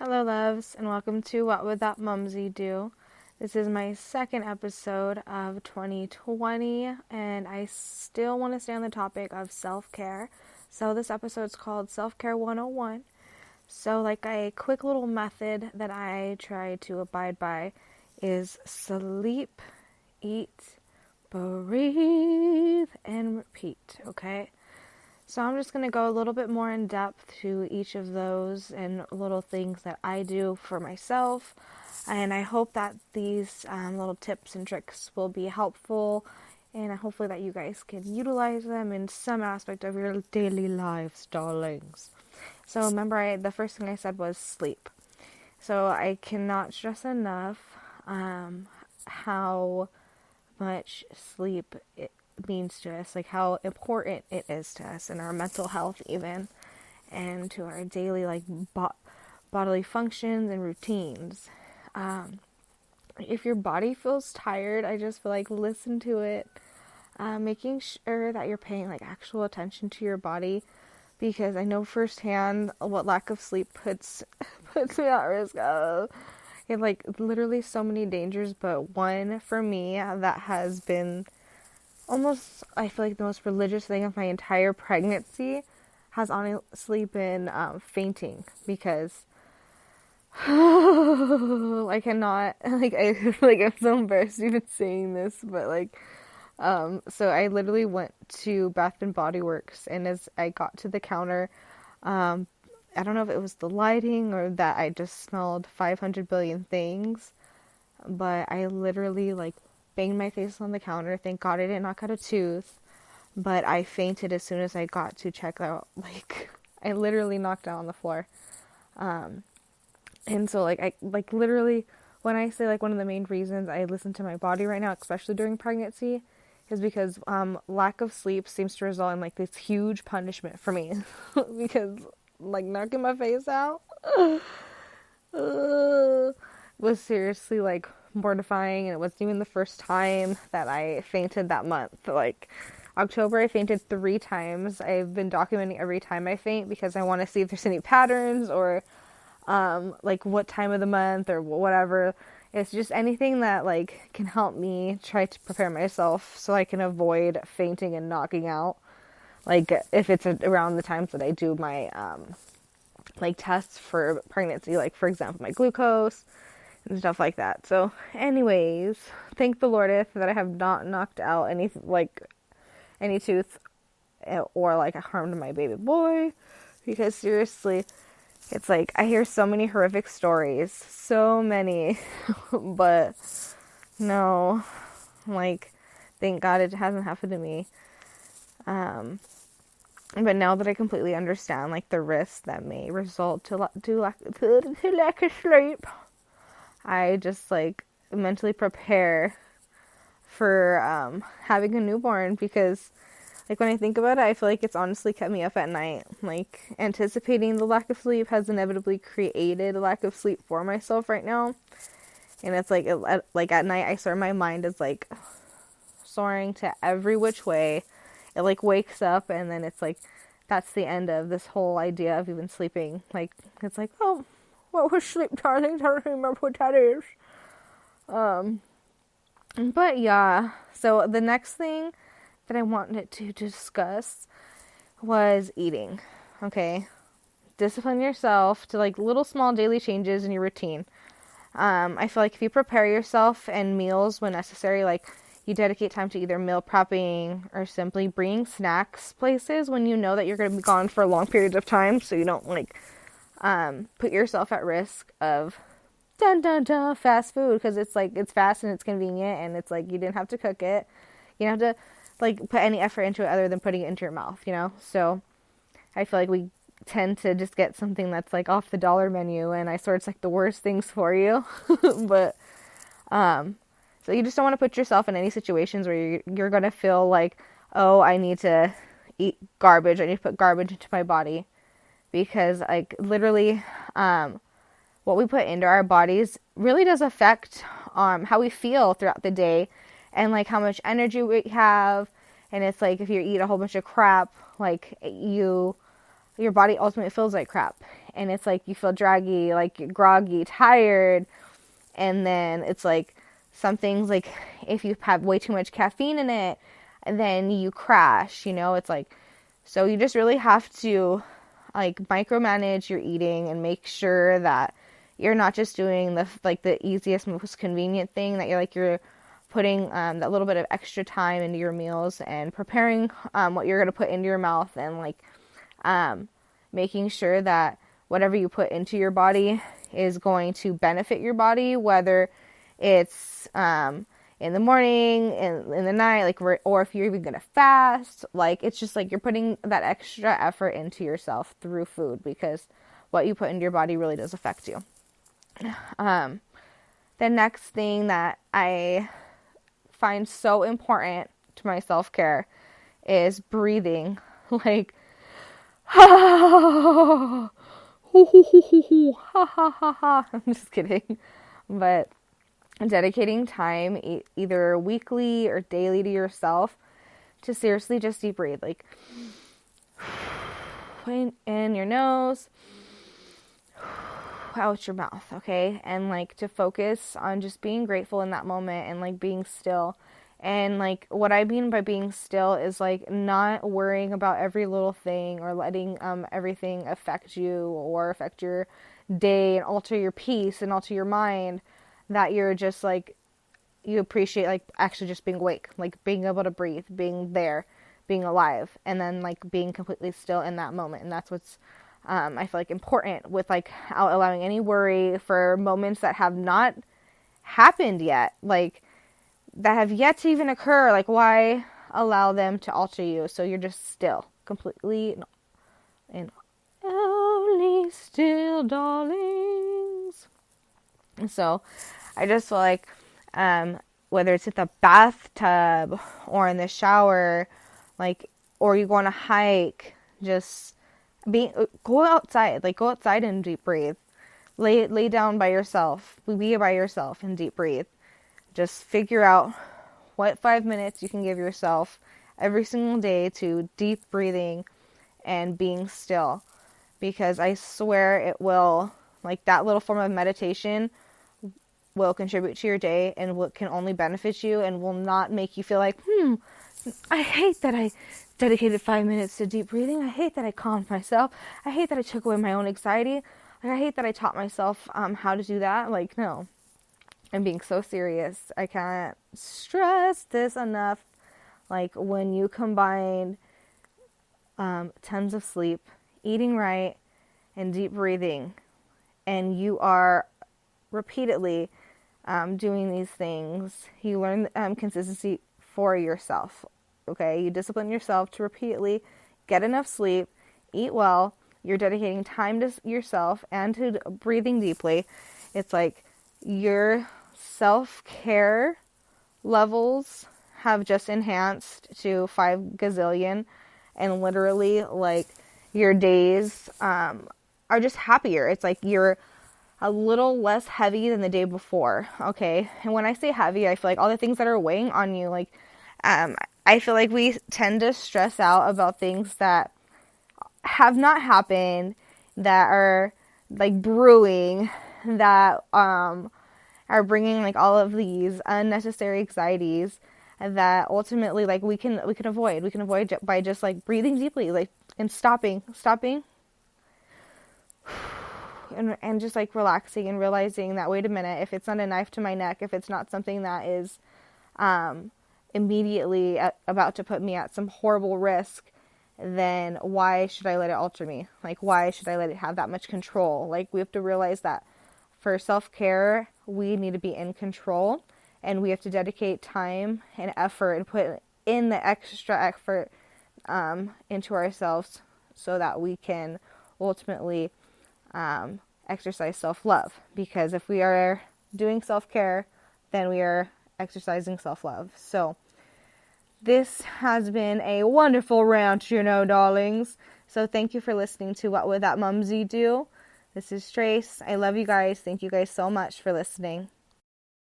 Hello, loves, and welcome to What Would That Mumsy Do? This is my second episode of 2020, and I still want to stay on the topic of self-care. So this episode's called Self-Care 101. So like a quick little method that I try to abide by is sleep, eat, breathe, and repeat, okay? So I'm just going to go a little bit more in depth to each of those and little things that I do for myself. And I hope that these little tips and tricks will be helpful, and hopefully that you guys can utilize them in some aspect of your daily lives, darlings. So remember, the first thing I said was sleep. So I cannot stress enough how much sleep means to us, like how important it is to us and our mental health even, and to our daily bodily functions and routines. If your body feels tired, I just feel like listen to it, making sure that you're paying like actual attention to your body, because I know firsthand what lack of sleep puts me at risk of. It like literally so many dangers, but one for me that has been almost, I feel like, the most religious thing of my entire pregnancy has honestly been fainting, because I cannot, I'm so embarrassed even saying this, but so I literally went to Bath and Body Works, and as I got to the counter, I don't know if it was the lighting or that I just smelled 500 billion things, but I literally banged my face on the counter. Thank God I didn't knock out a tooth, but I fainted as soon as I got to check out. I literally knocked out on the floor. And so I literally, when I say one of the main reasons I listen to my body right now, especially during pregnancy, is because lack of sleep seems to result in this huge punishment for me because knocking my face out was seriously mortifying, and it wasn't even the first time that I fainted that month. October, I fainted 3 times. I've been documenting every time I faint because I want to see if there's any patterns or what time of the month or whatever. It's just anything that can help me try to prepare myself so I can avoid fainting and knocking out. If it's around the times that I do my tests for pregnancy, for example my glucose and stuff like that. So anyways, thank the Lordeth that I have not knocked out any tooth or harmed my baby boy, because seriously, it's I hear so many horrific stories, so many, but no, thank God it hasn't happened to me. But now that I completely understand the risks that may result to lack of sleep, I just mentally prepare for having a newborn, because when I think about it, I feel like it's honestly kept me up at night. Anticipating the lack of sleep has inevitably created a lack of sleep for myself right now. And it's at night I swear my mind is soaring to every which way. It wakes up, and then it's that's the end of this whole idea of even sleeping. It's oh, what was sleep, darling? I don't remember what that is. But yeah, so the next thing that I wanted to discuss was eating. Okay, discipline yourself to little small daily changes in your routine. I feel if you prepare yourself and meals when necessary, you dedicate time to either meal prepping or simply bringing snacks places when you know that you're going to be gone for long periods of time, so you don't put yourself at risk of fast food, because it's fast and it's convenient, and it's you didn't have to cook it, you don't have to put any effort into it other than putting it into your mouth, so I feel we tend to just get something that's off the dollar menu, and I swear it's the worst things for you. But so you just don't want to put yourself in any situations where you're going to feel oh, I need to eat garbage, I need to put garbage into my body, because literally what we put into our bodies really does affect how we feel throughout the day, and how much energy we have. And it's if you eat a whole bunch of crap, your body ultimately feels like crap. and it's like you feel draggy, like you're groggy, tired, and then it's like some things, like if you have way too much caffeine in it, then you crash, it's like, so you just really have to like micromanage your eating and make sure that you're not just doing the easiest, most convenient thing, that you're putting that little bit of extra time into your meals and preparing what you're going to put into your mouth, and like making sure that whatever you put into your body is going to benefit your body, whether it's in the morning, in the night, like, or if you're even going to fast. Like, it's just like you're putting that extra effort into yourself through food, because what you put into your body really does affect you. The next thing that I find so important to my self-care is breathing. Like, ha ha ha ha. I'm just kidding. But dedicating time, either weekly or daily, to yourself to seriously just deep breathe. Like, in your nose, out your mouth, okay? And like to focus on just being grateful in that moment and like being still. And like what I mean by being still is like not worrying about every little thing, or letting everything affect you or affect your day and alter your peace and alter your mind. That you're just like, you appreciate like actually just being awake, like being able to breathe, being there, being alive, and then like being completely still in that moment. And that's what's I feel like important, with like allowing any worry for moments that have not happened yet, like that have yet to even occur. Like, why allow them to alter you? So you're just still, completely and only still, darlings. And so I just feel like whether it's at the bathtub or in the shower, like, or you go on a hike, just go outside, like go outside and deep breathe. Lay down by yourself, be by yourself and deep breathe. Just figure out what 5 minutes you can give yourself every single day to deep breathing and being still, because I swear it will, like that little form of meditation will contribute to your day and what can only benefit you, and will not make you feel like, I hate that I dedicated 5 minutes to deep breathing. I hate that I calmed myself. I hate that I took away my own anxiety. Like, I hate that I taught myself how to do that. Like, no. I'm being so serious. I can't stress this enough. Like, when you combine tons of sleep, eating right, and deep breathing, and you are repeatedly doing these things, you learn consistency for yourself. Okay, you discipline yourself to repeatedly get enough sleep, eat well. You're dedicating time to yourself and to breathing deeply. It's like your self-care levels have just enhanced to 5 gazillion, and literally like your days are just happier. It's like you're a little less heavy than the day before. Okay, and when I say heavy, I feel like all the things that are weighing on you, like I feel like we tend to stress out about things that have not happened, that are like brewing, that are bringing like all of these unnecessary anxieties that ultimately like we can avoid. We can avoid by just like breathing deeply, like, and stopping and just like relaxing and realizing that, wait a minute, if it's not a knife to my neck, if it's not something that is immediately about to put me at some horrible risk, then why should I let it alter me? Like, why should I let it have that much control? Like, we have to realize that for self-care, we need to be in control, and we have to dedicate time and effort and put in the extra effort into ourselves so that we can ultimately exercise self-love. Because if we are doing self-care, then we are exercising self-love. So this has been a wonderful rant, darlings. So thank you for listening to What Would That Mumsy Do? This is Trace. I love you guys. Thank you guys so much for listening.